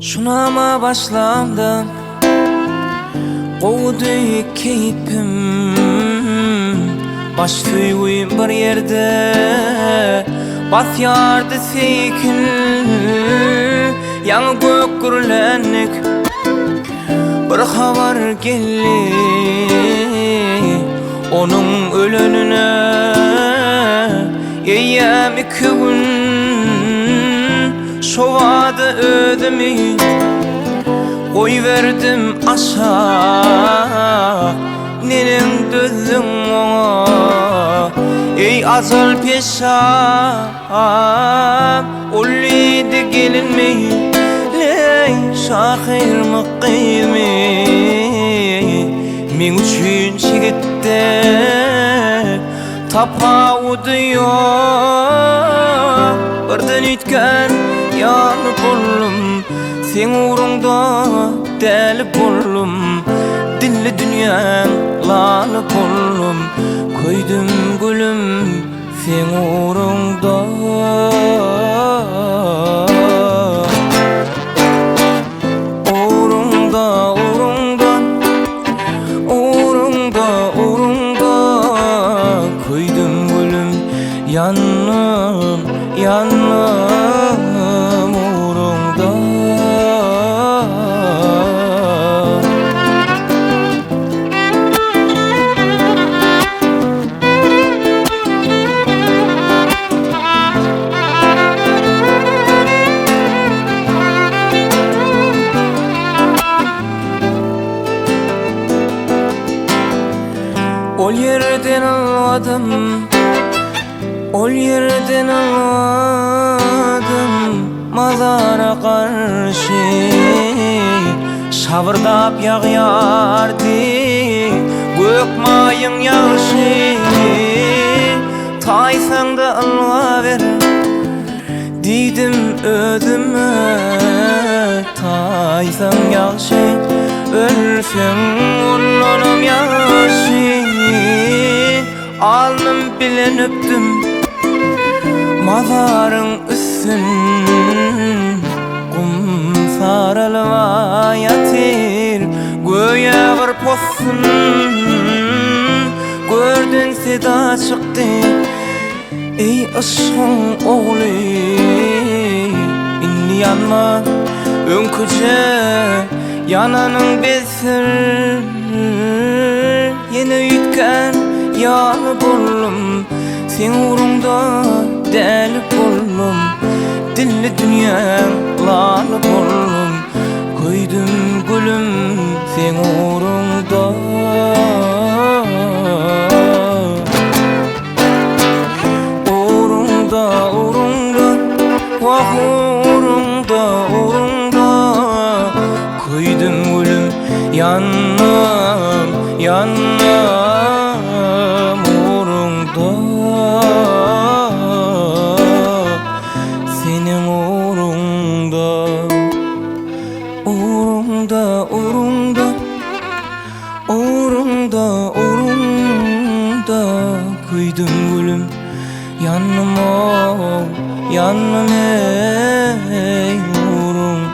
Şunama başlandım, qoğdu keypim. Baş tüygüyüm bir yerde, batyardı sekin. Yaňy gök gürlenlik bir habar geldi, onun ölönüne eýýäm 2 gün. Şowady ödümi goýberdim aşa, nenen dözdüň oňa ey azal peşam. Olýdy gelinmeýi ley şahir mukimi, men üçin şigitde tapawudy ýok. Birden üýtgen ýaly bollum, sen uğrunda däli bollum. Dilli dünýäň laly bollum, köýdüm gülüm sen uğrunda. Uğrunda, uğrunda, uğrunda, uğrunda, köýdüm gülüm yanım, yanım uğrunda. Ol yerden almadım, ol yerden almadım mazara karşı. Şavırdap yağýardy gök maýyň ýağşy, taýsaňda almaber diýdim ödüme. Taýsaň ýağşy, ölseň ullanam ýağşy. Alnım bilen öpdüm mazaryň üstün, kum saralma ýatyr göýe bir postun. Gördün seda çykdy ey aşkyň ogly, inni yanma öňküje yananyň besir. Ýene üýtgen ýaly bollum, sen uğrunda däli bollum. Dilli dünýäň laly bollum, köýdüm gülüm sen uğrunda. Uğrunda, uğrunda, wah uğrunda, uğrunda, köýdüm gülüm yanım, yanım uğrunda. Senin uğrunda, uğrunda, uğrunda, uğrunda, uğrunda, köýdüm gülüm yanım, yanım ey uğrunda.